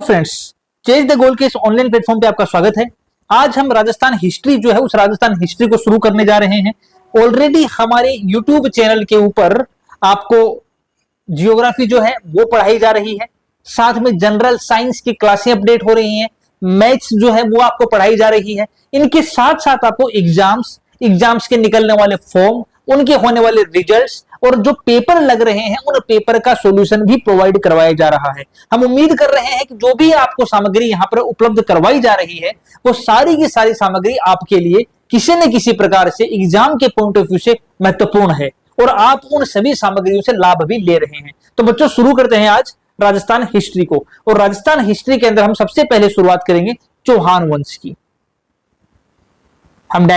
Friends, chase the goal के इस online platform पे आपका स्वागत है। आज हम राजस्थान हिस्ट्री जो है उस राजस्थान हिस्ट्री को शुरू करने जा रहे हैं। ऑलरेडी हमारे यूट्यूब चैनल के ऊपर आपको जियोग्राफी जो है वो पढ़ाई जा रही है, साथ में जनरल साइंस की क्लासें अपडेट हो रही हैं, मैथ्स जो है वो आपको पढ़ाई जा रही है। इनके साथ साथ आपको एग्जाम्स के निकलने वाले फॉर्म, उनके होने वाले रिजल्ट्स और जो पेपर लग रहे हैं उन पेपर का सॉल्यूशन भी प्रोवाइड करवाया जा रहा है। हम उम्मीद कर रहे हैं कि जो भी आपको सामग्री यहां पर उपलब्ध करवाई जा रही है वो सारी की सारी सामग्री आपके लिए किसी न किसी प्रकार से एग्जाम के पॉइंट ऑफ व्यू से महत्वपूर्ण है और आप उन सभी सामग्रियों से लाभ भी ले रहे हैं। तो बच्चों, शुरू करते हैं आज राजस्थान हिस्ट्री को। और राजस्थान हिस्ट्री के अंदर हम सबसे पहले शुरुआत करेंगे चौहान वंश की। हम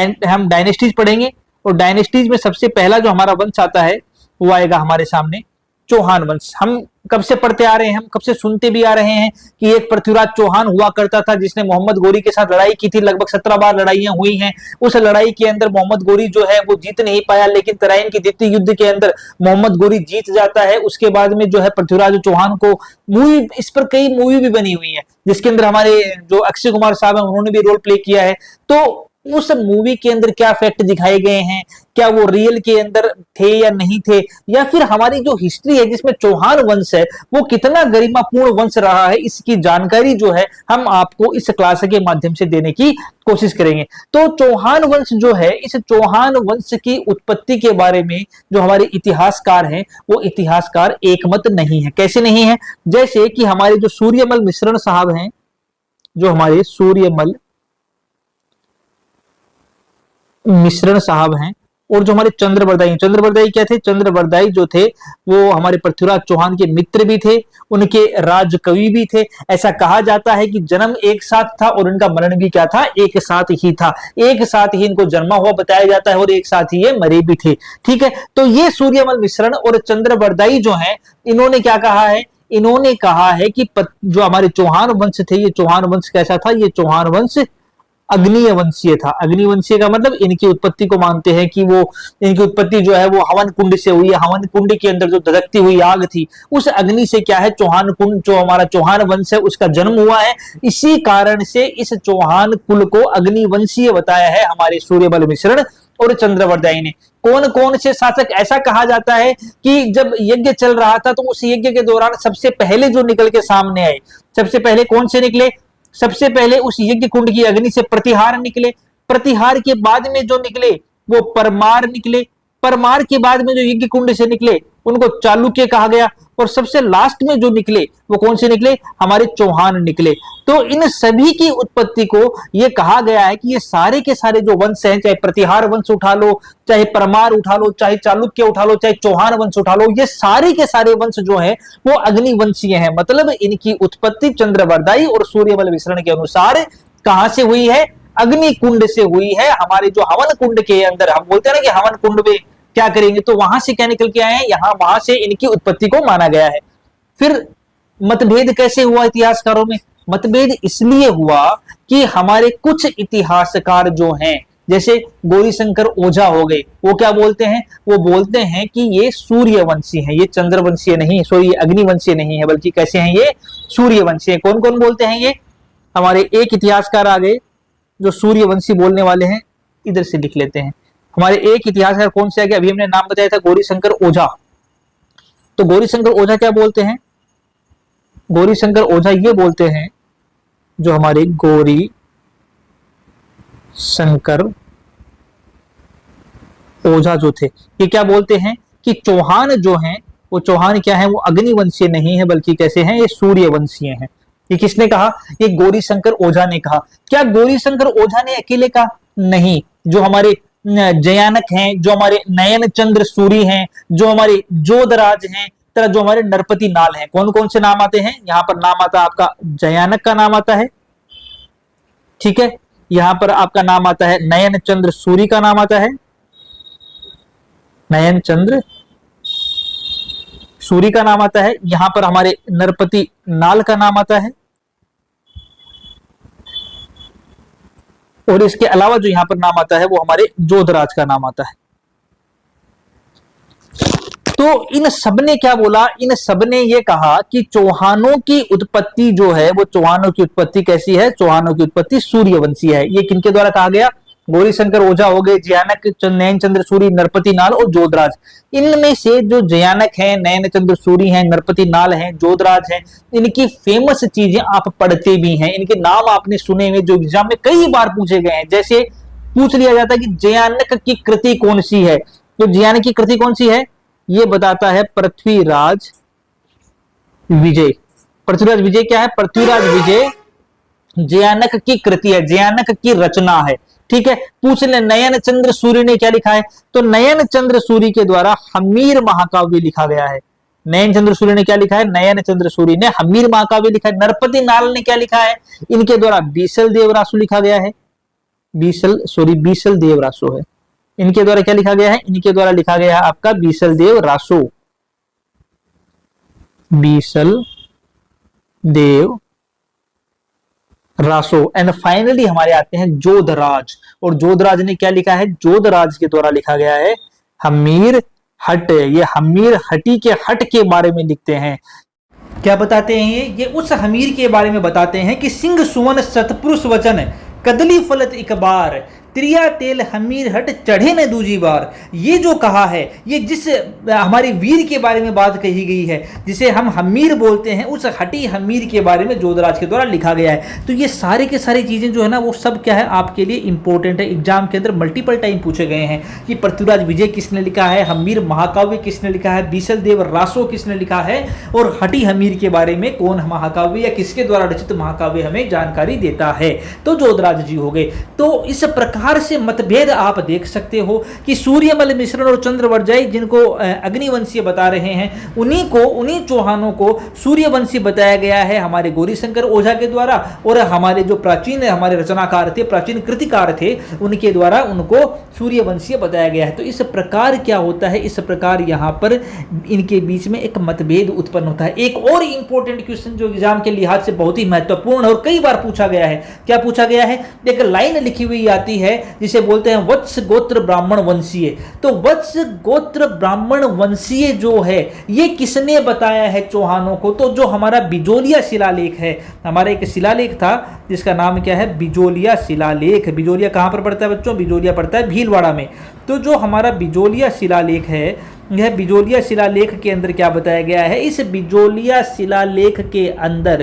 डायनेस्टीज पढ़ेंगे और डायनेस्टीज में सबसे पहला जो हमारा वंश आता है वो आएगा हमारे सामने चौहान वंश। हम कब से पढ़ते आ रहे हैं, हम कब से सुनते भी आ रहे हैं कि एक पृथ्वीराज चौहान हुआ करता था जिसने मोहम्मद गोरी के साथ लड़ाई की थी। लगभग 17 बार लड़ाइयां हुई हैं। उस लड़ाई के अंदर मोहम्मद गोरी जो है वो जीत नहीं पाया, लेकिन तराइन के द्वितीय युद्ध के अंदर मोहम्मद गोरी जीत जाता है। उसके बाद में जो है पृथ्वीराज चौहान को मूवी, इस पर कई मूवी भी बनी हुई है जिसके अंदर हमारे जो अक्षय कुमार साहब है उन्होंने भी रोल प्ले किया है। तो उस मूवी के अंदर क्या फैक्ट दिखाए गए हैं, क्या वो रियल के अंदर थे या नहीं थे, या फिर हमारी जो हिस्ट्री है जिसमें चौहान वंश है वो कितना गरिमापूर्ण वंश रहा है, इसकी जानकारी जो है हम आपको इस क्लास के माध्यम से देने की कोशिश करेंगे। तो चौहान वंश जो है, इस चौहान वंश की उत्पत्ति के बारे में जो हमारे इतिहासकार हैं वो इतिहासकार एकमत नहीं है। कैसे नहीं है? जैसे कि हमारे जो सूर्यमल मिश्रण साहब हैं, जो हमारे सूर्यमल मिश्रण साहब हैं, और जो हमारे चंद्रबरदाई क्या थे? चंद्रबरदाई जो थे वो हमारे पृथ्वीराज चौहान के मित्र भी थे, उनके राजकवि भी थे। ऐसा कहा जाता है कि जन्म एक साथ था और इनका मरण भी क्या था? एक साथ ही था। एक साथ ही इनको जन्मा हुआ बताया जाता है और एक साथ ही ये मरे भी थे। ठीक है, तो ये सूर्यमल मिश्रण और चंद्रबरदाई जो है, इन्होंने क्या कहा है? इन्होंने कहा है कि जो हमारे चौहान वंश थे, ये चौहान वंश कैसा था? ये चौहान वंश अग्निय वंशीय था। अग्नि वंशीय का मतलब इनकी उत्पत्ति को मानते हैं कि वो, इनकी उत्पत्ति जो है वो हवन कुंड से हुई है। हवन कुंड के अंदर जो धधकती हुई आग थी उस अग्नि से क्या है, चौहान कुंड, जो हमारा चौहान वंश है उसका जन्म हुआ है। इसी कारण से इस चौहान कुल को अग्नि वंशीय बताया है हमारे सूर्यमल मिश्रण और चंद्रबरदाई ने। कौन कौन से शासक? ऐसा कहा जाता है कि जब यज्ञ चल रहा था तो उस यज्ञ के दौरान सबसे पहले जो निकल के सामने आए, सबसे पहले कौन से निकले? सबसे पहले उस यज्ञ कुंड की अग्नि से प्रतिहार निकले। प्रतिहार के बाद में जो निकले वो परमार निकले। परमार के बाद में जो यज्ञ कुंड से निकले उनको चालुक्य कहा गया। और सबसे लास्ट में जो निकले वो कौन से निकले? हमारे चौहान निकले। तो इन सभी की उत्पत्ति को ये कहा गया है कि ये सारे के सारे जो वंश हैं, चाहे प्रतिहार वंश उठा लो, चाहे परमार उठा लो, चाहे चालुक्य उठा लो, चाहे चौहान वंश उठा लो, ये सारे के सारे वंश जो है वो अग्निवंशीय हैं। मतलब इनकी उत्पत्ति चंद्रबरदाई और सूर्यमल मिश्रण के अनुसार कहां से हुई है? अग्नि कुंड से हुई है। हमारे जो हवन कुंड के अंदर, हम बोलते हैं ना कि हवन कुंड में क्या करेंगे, तो वहां से क्या निकल के आए हैं? यहाँ वहां से इनकी उत्पत्ति को माना गया है। फिर मतभेद कैसे हुआ इतिहासकारों में? मतभेद इसलिए हुआ कि हमारे कुछ इतिहासकार जो हैं, जैसे गौरीशंकर ओझा हो गए, वो क्या बोलते हैं? वो बोलते हैं कि ये सूर्यवंशी हैं, ये चंद्रवंशीय नहीं, सॉरी अग्निवंशीय नहीं है, बल्कि कैसे हैं? ये सूर्यवंशी है। कौन कौन बोलते हैं ये? हमारे एक इतिहासकार आ गए जो सूर्यवंशी बोलने वाले हैं, इधर से लिख लेते हैं। हमारे एक इतिहासकार कौन से आ गए? अभी हमने नाम बताया था गौरीशंकर ओझा। तो गौरीशंकर ओझा क्या बोलते हैं? गौरीशंकर ओझा ये बोलते हैं, जो हमारे गौरी शंकर ओझा जो थे, ये क्या बोलते हैं कि चौहान जो हैं वो चौहान क्या है? वो अग्निवंशीय नहीं है, बल्कि कैसे हैं? ये सूर्यवंशीय हैं। ये किसने कहा? ये गौरीशंकर ओझा ने कहा। क्या गौरीशंकर ओझा ने अकेले कहा? नहीं, जो हमारे जयानक हैं, जो हमारे नयन चंद्र सूरी हैं, जो हमारे जोधराज हैं, तरह जो हमारे नरपति नाल हैं, कौन कौन से नाम आते हैं? यहाँ पर नाम आता है आपका जयानक का नाम आता है, ठीक है। यहाँ पर आपका नाम आता है नयन चंद्र सूरी का नाम आता है, नयन चंद्र सूरी का नाम आता है। यहाँ पर हमारे नरपति नाल का नाम आता है, और इसके अलावा जो यहां पर नाम आता है वो हमारे जोधराज का नाम आता है। तो इन सबने क्या बोला, इन सबने ये कहा कि चौहानों की उत्पत्ति जो है वो चौहानों की उत्पत्ति कैसी है, चौहानों की उत्पत्ति सूर्यवंशी है। ये किनके द्वारा कहा गया, गौरीशंकर ओझा हो गए, जयानक, नयन चंद्र सूरी, नरपति नाल और जोधराज। इनमें से जो जयानक है, नयन चंद्र सूरी हैं, नरपति नाल हैं, जोधराज हैं, इनकी फेमस चीजें आप पढ़ते भी हैं, इनके नाम आपने सुने हुए, जो एग्जाम में कई बार पूछे गए हैं। जैसे पूछ लिया जाता है कि जयानक की कृति कौन सी है, तो जयानक की कृति कौन सी है, ये बताता है पृथ्वीराज विजय। पृथ्वीराज विजय क्या है, पृथ्वीराज विजय जयानक की कृति है, जयानक की रचना है। ठीक है, पूछ ले नयन चंद्र सूरी ने क्या लिखा है, तो नयन चंद्र सूरी के द्वारा हमीर महाकाव्य लिखा गया है। नयन चंद्र सूरी ने क्या लिखा है, नयन चंद्र सूरी ने हमीर महाकाव्य लिखा है। नरपति नाल ने क्या लिखा है, इनके द्वारा बीसल देवरासु लिखा गया है। बीसल देवरासु है, इनके द्वारा क्या लिखा गया है, इनके द्वारा लिखा गया है आपका बीसल देव रासो, बीसल देव रासो। एंड फाइनली हमारे आते हैं जोधराज, और जोधराज ने क्या लिखा है, जोधराज के द्वारा लिखा गया है हमीर हट। ये हमीर हटी के हट के बारे में लिखते हैं। क्या बताते हैं ये उस हमीर के बारे में बताते हैं कि सिंह सुवन सतपुरुष वचन कदली फलत एक बार, त्रिया तेल हमीर हट चढ़े न दूजी बार। ये जो कहा है, ये जिस हमारे वीर के बारे में बात कही गई है, जिसे हम हमीर बोलते हैं, उस हटी हमीर के बारे में जोधराज के द्वारा लिखा गया है। तो ये सारे के सारी चीजें जो है ना, वो सब क्या है आपके लिए इंपॉर्टेंट है। एग्जाम के अंदर मल्टीपल टाइम पूछे गए हैं कि पृथ्वीराज विजय किसने लिखा है, हमीर महाकाव्य किसने लिखा है, बीसल देव रासो किसने लिखा है, और हटी हमीर के बारे में कौन महाकाव्य या किसके द्वारा रचित महाकाव्य हमें जानकारी देता है, तो जोधराज जी हो गए। तो इस प्रकार से मतभेद आप देख सकते हो कि सूर्यमल मिश्रण और चंद्रवर्जाई, जिनको अग्निवंशीय बता रहे हैं, उन्हीं चौहानों को सूर्यवंशी बताया गया है हमारे गौरीशंकर ओझा के द्वारा, और हमारे जो प्राचीन हमारे रचनाकार थे, प्राचीन कृतिकार थे, उनके द्वारा उनको सूर्यवंशीय बताया गया है। तो इस प्रकार क्या होता है, इस प्रकार यहां पर इनके बीच में एक मतभेद उत्पन्न होता है। एक और इंपॉर्टेंट क्वेश्चन जो एग्जाम के लिहाज से बहुत ही महत्वपूर्ण और कई बार पूछा गया है, क्या पूछा गया है, एक लाइन लिखी हुई आती है जिसे बोलते हैं वत्स गोत्र ब्राह्मण वंशीय। तो वत्स गोत्र ब्राह्मण वंशीय जो है, ये किसने बताया है चौहानों को, तो जो हमारा बिजोलिया शिलालेख है, हमारा एक शिलालेख था जिसका नाम क्या है, बिजोलिया शिलालेख। बिजोलिया कहां पर पड़ता है बच्चों, बिजोलिया पड़ता है भीलवाड़ा में। तो जो हमारा बिजोलिया शिलालेख है, यह बिजोलिया शिलालेख के अंदर क्या बताया गया है, इस बिजोलिया शिलालेख के अंदर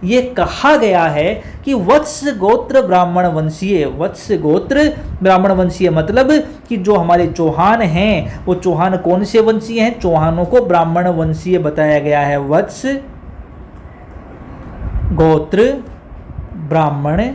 यह कहा गया है कि वत्स गोत्र ब्राह्मण वंशीय, वत्स गोत्र ब्राह्मण वंशीय मतलब कि जो हमारे चौहान हैं, वो चौहान कौन से वंशीय हैं, चौहानों को ब्राह्मण वंशीय बताया गया है। वत्स गोत्र ब्राह्मण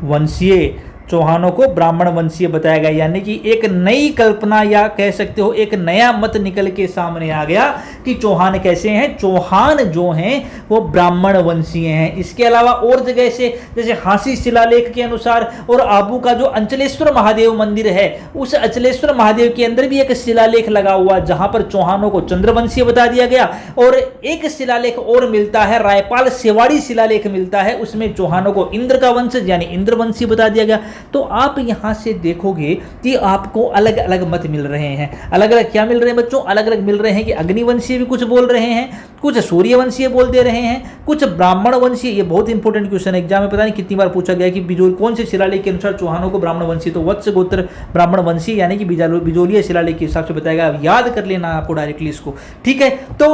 वंशीय, चौहानों को ब्राह्मण वंशीय बताया गया। यानी कि एक नई कल्पना या कह सकते हो एक नया मत निकल के सामने आ गया कि चौहान कैसे हैं, चौहान जो हैं वो ब्राह्मण वंशीय हैं। इसके अलावा और जगह से, जैसे हांसी शिलालेख के अनुसार और आबू का जो अंचलेश्वर महादेव मंदिर है, उस अंचलेश्वर महादेव के अंदर भी एक शिलालेख लगा हुआ जहां पर चौहानों को चंद्रवंशीय बता दिया गया। और एक शिलालेख और मिलता है, रायपाल सेवाड़ी शिलालेख मिलता है, उसमें चौहानों को इंद्र का वंशज यानी इंद्रवंशीय बता दिया गया। तो आप यहां से देखोगे कि आपको अलग अलग मत मिल रहे हैं। अलग अलग क्या मिल रहे हैं बच्चों, अलग अलग मिल रहे हैं कि अग्निवंशीय भी कुछ बोल रहे हैं, कुछ सूर्यवंशीय बोल दे रहे हैं, कुछ ब्राह्मण वंशीय। ये बहुत इंपॉर्टेंट क्वेश्चन है, एग्जाम में पता नहीं कितनी बार पूछा गया कि कौन से शिलालेख के अनुसार चौहानों को ब्राह्मण वंशीय, तो वत्स गोत्र ब्राह्मण वंशीय यानी कि बिजोलिया शिलालेख के हिसाब से बताएगा। याद कर लेना आपको डायरेक्टली इसको, ठीक है। तो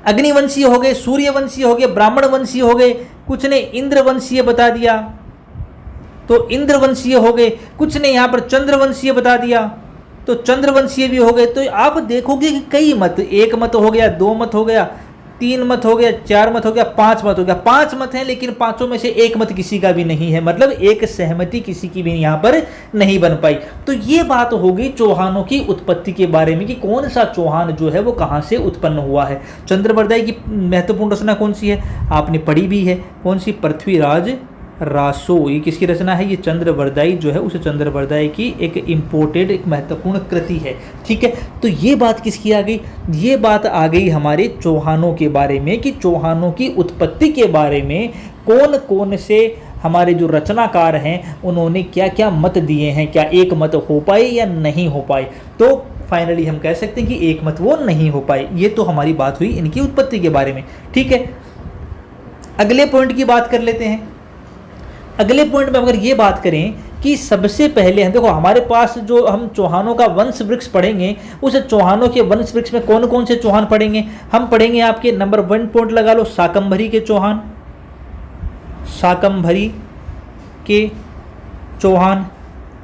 अग्निवंशीय हो गए, सूर्यवंशीय हो गए, ब्राह्मण वंशीय हो गए, कुछ ने इंद्रवंशीय बता दिया तो इंद्रवंशीय हो गए, कुछ ने यहां पर चंद्रवंशीय बता दिया तो चंद्रवंशीय भी हो गए। तो आप देखोगे कि कई मत, एक मत हो गया, दो मत हो गया, तीन मत हो गया, चार मत हो गया, पांच मत हो गया। पांच मत हैं लेकिन पांचों में से एक मत किसी का भी नहीं है, मतलब एक सहमति किसी की भी यहां पर नहीं बन पाई। तो ये बात होगी चौहानों की उत्पत्ति के बारे में कि कौन सा चौहान जो है वो कहां से उत्पन्न हुआ है। चंद्रवर्दाई की महत्वपूर्ण रचना कौन सी है, आपने पढ़ी भी है, कौन सी, पृथ्वीराज रासो। ये किसकी रचना है, ये चंद्रवर्दाई जो है उस चंद्रवर्दाई की एक इंपोर्टेड एक महत्वपूर्ण कृति है, ठीक है। तो ये बात किसकी आ गई, ये बात आ गई हमारे चौहानों के बारे में कि चौहानों की उत्पत्ति के बारे में कौन कौन से हमारे जो रचनाकार हैं उन्होंने क्या क्या मत दिए हैं, क्या एक मत हो पाए या नहीं हो पाए। तो फाइनली हम कह सकते हैं कि एक मत वो नहीं हो पाए। ये तो हमारी बात हुई इनकी उत्पत्ति के बारे में, ठीक है। अगले पॉइंट की बात कर लेते हैं। अगले पॉइंट में अगर ये बात करें कि सबसे पहले हम देखो हमारे पास जो हम चौहानों का वंश वृक्ष पढ़ेंगे, उस चौहानों के वंश वृक्ष में कौन कौन से चौहान पढ़ेंगे, हम पढ़ेंगे आपके नंबर 1 पॉइंट लगा लो, शाकंभरी के चौहान, शाकंभरी के चौहान,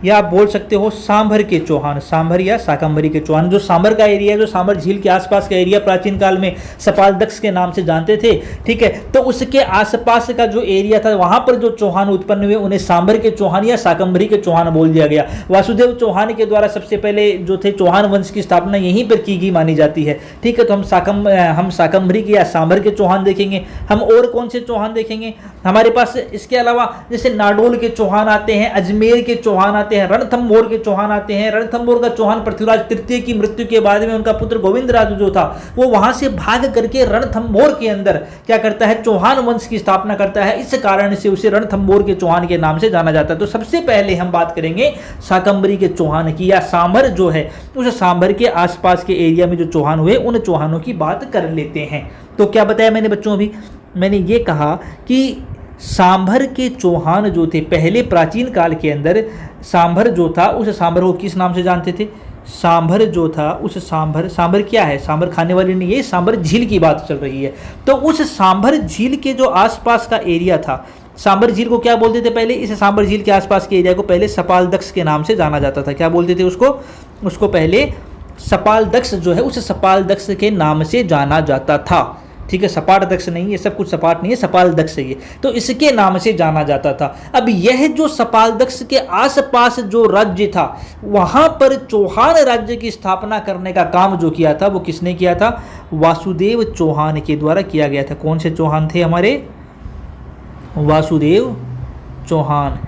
या आप बोल सकते हो सांभर के चौहान, सांभर या शाकंभरी के चौहान। जो सांभर का एरिया है, जो सांभर झील के आसपास का एरिया प्राचीन काल में सपालदक्ष के नाम से जानते थे, ठीक है। तो उसके आसपास का जो एरिया था वहां पर जो चौहान उत्पन्न हुए उन्हें सांभर के चौहान या शाकंभरी के चौहान बोल दिया गया। वासुदेव चौहान के द्वारा सबसे पहले जो थे चौहान वंश की स्थापना यहीं पर की गई मानी जाती है, ठीक है। तो हम शाकंभरी के या सांभर के चौहान देखेंगे। हम और कौन से चौहान देखेंगे हमारे पास, इसके अलावा जैसे नाडोल के चौहान आते हैं, अजमेर के चौहान आते हैं, रणथंभौर के चौहान आते हैं। रणथंभौर का चौहान पृथ्वीराज तृतीय की मृत्यु के बाद में उनका पुत्र गोविंदराज जो था वो वहां से भाग करके रणथंभौर के अंदर क्या करता है, चौहान वंश की स्थापना करता है। इस कारण से उसे रणथंभौर के चौहान के नाम से जाना जाता है। तो सबसे पहले हम बात करेंगे शाकंभरी के चौहान की, या सांभर जो है उस सांभर के आसपास के एरिया में जो चौहान हुए उन चौहानों की बात कर लेते हैं। तो क्या बताया मैंने बच्चों, अभी मैंने ये कहा कि सांभर के चौहान जो थे पहले प्राचीन काल के अंदर, सांभर जो था उस सांभर को किस नाम से जानते थे, सांभर जो था उस सांभर क्या है, सांभर खाने वाली नहीं, ये सांभर झील की बात चल रही है। तो उस सांभर झील के जो आसपास का एरिया था, सांभर झील को क्या बोलते थे पहले, इस सांभर झील के आसपास के एरिया को पहले सपालदक्ष के नाम से जाना जाता था। क्या बोलते थे उसको पहले सपालदक्ष जो है उस सपालदक्ष के नाम से जाना जाता था, ठीक है। सपाट दक्ष नहीं, ये सब कुछ सपाट नहीं है, सपाल दक्ष है ये, तो इसके नाम से जाना जाता था। अब यह जो सपाल दक्ष के आसपास जो राज्य था वहां पर चौहान राज्य की स्थापना करने का काम जो किया था वो किसने किया था, वासुदेव चौहान के द्वारा किया गया था। कौन से चौहान थे हमारे, वासुदेव चौहान,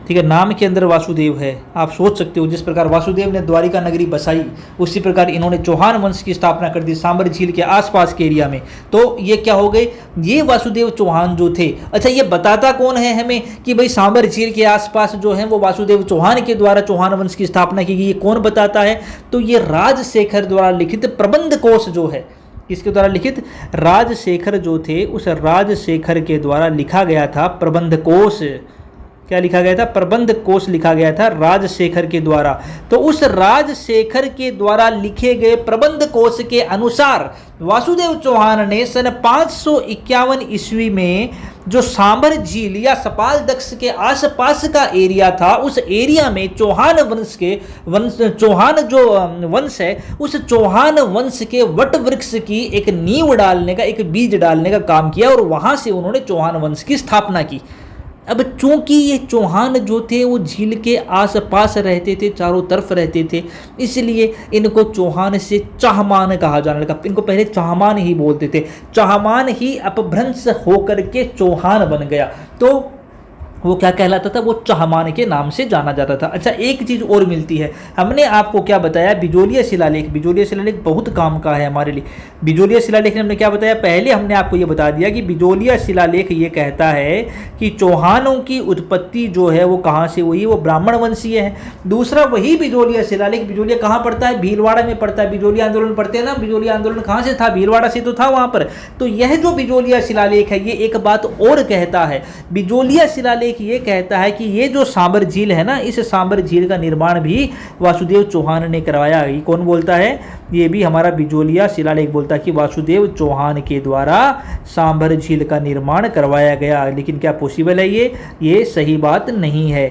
ठीक है। नाम के अंदर वासुदेव है, आप सोच सकते हो जिस प्रकार वासुदेव ने द्वारिका नगरी बसाई उसी प्रकार इन्होंने चौहान वंश की स्थापना कर दी सांभर झील के आसपास के एरिया में। तो ये क्या हो गए, ये वासुदेव चौहान जो थे। अच्छा, ये बताता कौन है हमें कि भाई सांभर झील के आसपास जो है वो वासुदेव चौहान के द्वारा चौहान वंश की स्थापना की गई, ये कौन बताता है, तो ये राजशेखर द्वारा लिखित प्रबंध कोश जो है, किसके द्वारा लिखित, राजशेखर जो थे उस राजशेखर के द्वारा लिखा गया था प्रबंध कोश। क्या लिखा गया था, प्रबंध कोश लिखा गया था राजशेखर के द्वारा। तो उस राजशेखर के द्वारा लिखे गए प्रबंध कोश के अनुसार वासुदेव चौहान ने सन 551 ईस्वी में जो सांभर झील या सपालदक्ष के आसपास का एरिया था उस एरिया में चौहान चौहान जो वंश है उस चौहान वंश के वट वृक्ष की एक नींव डालने का, एक बीज डालने का काम किया और वहां से उन्होंने चौहान वंश की स्थापना की। अब चूंकि ये चौहान जो थे वो झील के आसपास रहते थे, चारों तरफ रहते थे, इसलिए इनको चौहान से चाहमान कहा जाने लगा। इनको पहले चाहमान ही बोलते थे, चाहमान ही अपभ्रंश होकर के चौहान बन गया, तो वो क्या कहलाता था, वो चाहमान के नाम से जाना जाता था। अच्छा, एक चीज और मिलती है, हमने आपको क्या बताया, बिजोलिया शिलालेख। बिजोलिया शिलालेख बहुत काम का है हमारे लिए। बिजोलिया शिलालेख ने हमने क्या बताया, पहले हमने आपको ये बता दिया कि बिजोलिया शिलालेख ये कहता है कि चौहानों की उत्पत्ति जो है वो कहाँ से हुई, वो ब्राह्मण वंशीय है। दूसरा वही बिजोलिया शिलालेख, बिजोलिया कहाँ पड़ता है, भीलवाड़ा में पड़ता है। बिजोलिया आंदोलन पढ़ते हैं ना, बिजोलिया आंदोलन कहाँ से था, भीलवाड़ा से तो था वहां पर। तो यह जो बिजोलिया शिलालेख है ये एक बात और कहता है, बिजोलिया शिलालेख ये कहता है कि ये जो सांभर झील है ना, इस सांभर झील का निर्माण भी वासुदेव चौहान ने करवाया। ये कौन बोलता है, ये भी हमारा बिजोलिया शिलालेख बोलता है कि वासुदेव चौहान के द्वारा सांभर झील का निर्माण करवाया गया। लेकिन क्या पॉसिबल है ये सही बात नहीं है।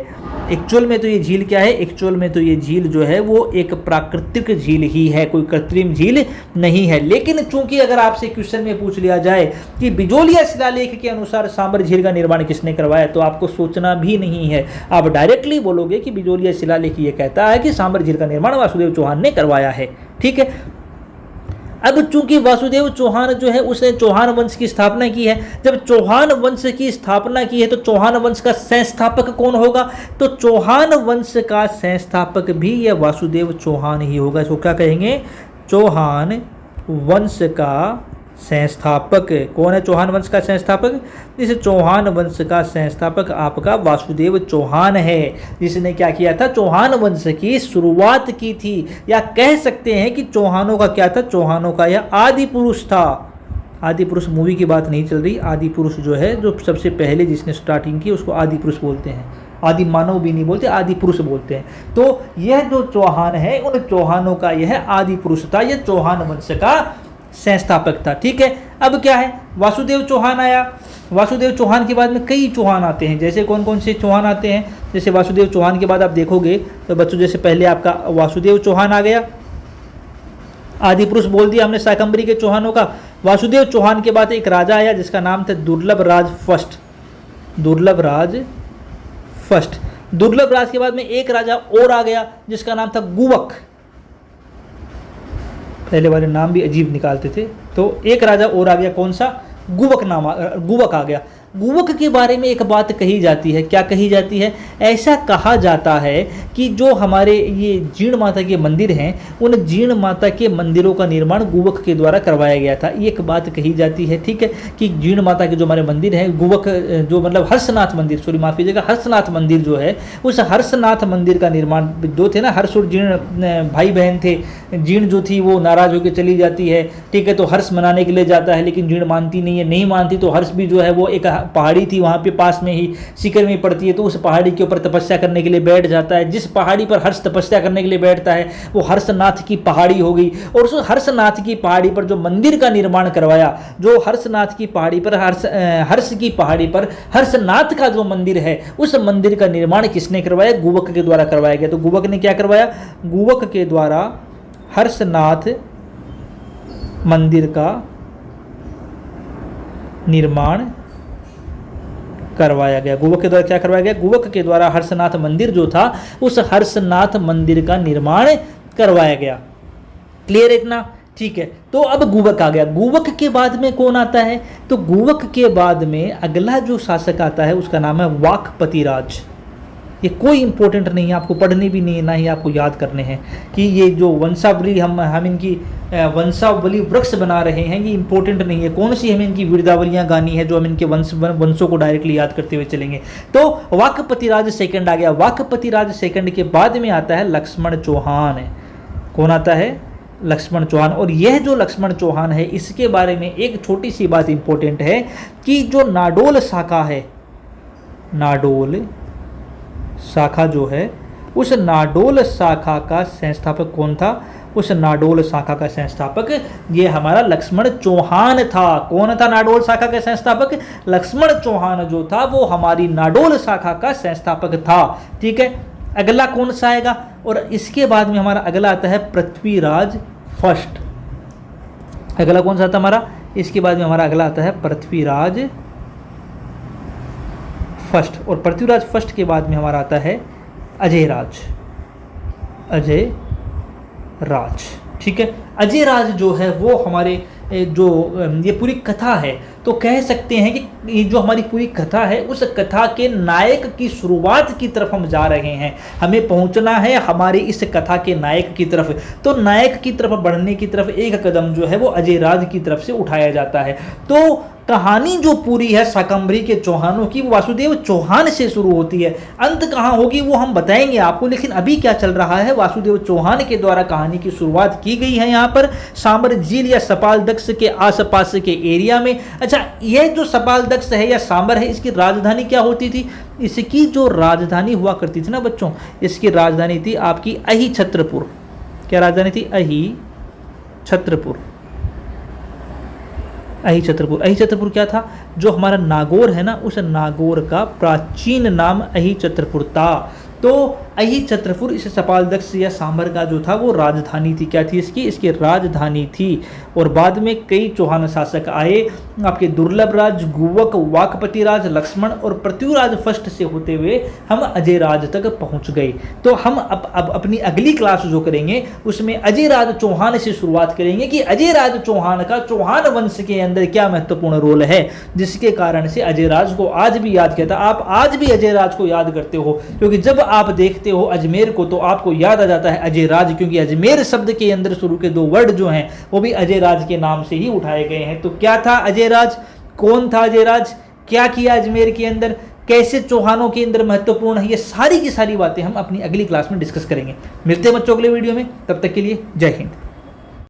एक्चुअल में तो ये झील क्या है, एक्चुअल में तो ये झील जो है वो एक प्राकृतिक झील ही है, कोई कृत्रिम झील नहीं है। लेकिन चूंकि अगर आपसे क्वेश्चन में पूछ लिया जाए कि बिजोलिया शिलालेख के अनुसार सांभर झील का निर्माण किसने करवाया, तो आपको सोचना भी नहीं है, आप डायरेक्टली बोलोगे कि बिजोलिया शिलालेख ये कहता है कि सांभर झील का निर्माण वासुदेव चौहान ने करवाया है। ठीक है, अब चूंकि वासुदेव चौहान जो है उसने चौहान वंश की स्थापना की है, जब चौहान वंश की स्थापना की है तो चौहान वंश का संस्थापक कौन होगा, तो चौहान वंश का संस्थापक भी यह वासुदेव चौहान ही होगा। इसको क्या कहेंगे, चौहान वंश का संस्थापक कौन है चौहान वंश का संस्थापक? इस चौहान वंश का संस्थापक आपका वासुदेव चौहान है, जिसने क्या किया था? चौहान वंश की शुरुआत की थी, या कह सकते हैं कि चौहानों का क्या था? चौहानों का यह आदि पुरुष था। आदि पुरुष मूवी की बात नहीं चल रही, आदि पुरुष जो है, जो सबसे पहले जिसने स्टार्टिंग की, उसको आदि पुरुष बोलते हैं। आदि मानव भी नहीं बोलते, आदि पुरुष बोलते हैं। तो यह जो चौहान है, उन चौहानों का यह आदि पुरुष था, यह चौहान वंश का संस्थापक था। ठीक है, अब क्या है? वासुदेव चौहान आया। वासुदेव चौहान के बाद में कई चौहान आते हैं। जैसे कौन कौन से चौहान आते हैं? जैसे वासुदेव चौहान के बाद आप देखोगे तो बच्चों, जैसे पहले आपका वासुदेव चौहान आ गया, आदि पुरुष बोल दिया हमने शाकंभरी के चौहानों का। वासुदेव चौहान के बाद एक राजा आया जिसका नाम था दुर्लभ राज फर्स्ट। दुर्लभ राज फर्स्ट। दुर्लभ राज के बाद में एक राजा और आ गया जिसका नाम था गुवक। पहले वाले नाम भी अजीब निकालते थे, तो एक राजा और आ गया, कौन सा? गुवक नाम, गुवक आ गया। गुवक के बारे में एक बात कही जाती है। क्या कही जाती है? ऐसा कहा जाता है कि जो हमारे ये जीण माता के मंदिर हैं, उन जीण माता के मंदिरों का निर्माण गुवक के द्वारा करवाया गया था। एक बात कही जाती है, ठीक है, कि जीण माता के जो हमारे मंदिर हैं, गुवक जो मतलब हर्षनाथ मंदिर, सॉरी माफ कीजिएगा, हर्षनाथ मंदिर जो है, उस हर्षनाथ मंदिर का निर्माण जो थे ना, हर्ष और जीण भाई बहन थे। जीण जो थी वो नाराज होकर चली जाती है, ठीक है, तो हर्ष मनाने के लिए जाता है, लेकिन जीण मानती नहीं है। नहीं मानती तो हर्ष भी जो है वो एक पहाड़ी थी वहाँ पे पास में ही, सीकर में पड़ती है, तो उस पहाड़ी के ऊपर तपस्या करने के लिए बैठ जाता है। जिस पहाड़ी पर हर्ष तपस्या करने के लिए बैठता है वो हर्षनाथ की पहाड़ी हो गई। और उस हर्षनाथ की पहाड़ी पर जो मंदिर का निर्माण करवाया, जो हर्षनाथ की पहाड़ी पर हर्ष की पहाड़ी पर हर्षनाथ का जो मंदिर है, उस मंदिर का निर्माण किसने करवाया? गुवक के द्वारा करवाया गया। तो गुवक ने क्या करवाया? गुवक के द्वारा हर्षनाथ मंदिर का निर्माण करवाया गया। गुवक के द्वारा क्या करवाया गया? गुवक के द्वारा हर्षनाथ मंदिर जो था, उस हर्षनाथ मंदिर का निर्माण करवाया गया। क्लियर इतना? ठीक है, तो अब गुवक आ गया। गुवक के बाद में कौन आता है? तो गुवक के बाद में अगला जो शासक आता है उसका नाम है वाकपति राज। ये कोई इंपॉर्टेंट नहीं है, आपको पढ़ने भी नहीं है, ना ही आपको याद करने हैं कि ये जो वंशावली हम इनकी वंशावली वृक्ष बना रहे हैं, ये इंपॉर्टेंट नहीं है। कौन सी हमें इनकी वीरदावलियाँ गानी है जो हम इनके वंशों को डायरेक्टली याद करते हुए चलेंगे। तो वाकपति राज सेकंड आ गया। वाकपति राज सेकंड के बाद में आता है लक्ष्मण चौहान। कौन आता है? लक्ष्मण चौहान। और यह जो लक्ष्मण चौहान है, इसके बारे में एक छोटी सी बात इंपॉर्टेंट है कि जो नाडोल शाखा है, नाडोल शाखा जो है, उस नाडोल शाखा का संस्थापक कौन था? उस नाडोल शाखा का संस्थापक ये हमारा लक्ष्मण चौहान था। कौन था नाडोल शाखा का संस्थापक? लक्ष्मण चौहान जो था वो हमारी नाडोल शाखा का संस्थापक था। ठीक है, अगला कौन सा आएगा? और इसके बाद में हमारा अगला आता है पृथ्वीराज फर्स्ट। अगला कौन सा आता हमारा? इसके बाद में हमारा अगला आता है पृथ्वीराज फर्स्ट। और पृथ्वीराज फर्स्ट के बाद में हमारा आता है अजय राज। अजय राज, ठीक है। अजय राज जो है वो हमारे जो ये पूरी कथा है, तो कह सकते हैं कि ये जो हमारी पूरी कथा है, उस कथा के नायक की शुरुआत की तरफ हम जा रहे हैं। हमें पहुंचना है हमारी इस कथा के नायक की तरफ। तो नायक की तरफ बढ़ने की तरफ एक कदम जो है वो अजय राज की तरफ से उठाया जाता है। तो कहानी जो पूरी है शाकंभरी के चौहानों की, वो वासुदेव चौहान से शुरू होती है। अंत कहाँ होगी वो हम बताएंगे आपको, लेकिन अभी क्या चल रहा है, वासुदेव चौहान के द्वारा कहानी की शुरुआत की गई है यहाँ पर सांबर झील या सपालदक्ष के आसपास के एरिया में। अच्छा, यह जो सपालदक्ष है या सांबर है, इसकी राजधानी क्या होती थी? इसकी जो राजधानी हुआ करती थी ना बच्चों, इसकी राजधानी थी आपकी अहि छत्रपुर। क्या राजधानी थी? अहि छत्रपुर। अहि छत्रपुर। अहि छत्रपुर क्या था? जो हमारा नागौर है ना, उस नागौर का प्राचीन नाम अहि छत्रपुर था। तो अहि छत्रपुर इस सपालदक्ष या सांबर का जो था वो राजधानी थी। क्या थी इसकी? इसकी राजधानी थी। और बाद में कई चौहान शासक आए, आपके दुर्लभ राज, गुवक, वाकपति राज, लक्ष्मण और पृथ्वीराज फर्स्ट से होते हुए हम अजय राज तक पहुंच गए। तो हम अब अपनी अगली क्लास जो करेंगे उसमें अजय राज चौहान से शुरुआत करेंगे कि अजय राज चौहान का चौहान वंश के अंदर क्या महत्वपूर्ण रोल है, जिसके कारण से अजय राज को आज भी याद किया था। आप आज भी अजय राज को याद करते हो, क्योंकि जब आप देखते देखते हो अजमेर को तो आपको याद आ जाता है अजय राज, क्योंकि अजमेर शब्द के अंदर शुरू के 2 वर्ड जो हैं वो भी अजय राज के नाम से ही उठाए गए हैं। तो क्या था अजय राज, कौन था अजय राज, क्या किया अजमेर के अंदर, कैसे चौहानों के अंदर महत्वपूर्ण है, ये सारी की सारी बातें हम अपनी अगली क्लास में डिस्कस करेंगे। मिलते हैं बच्चों अगले वीडियो में, तब तक के लिए जय हिंद।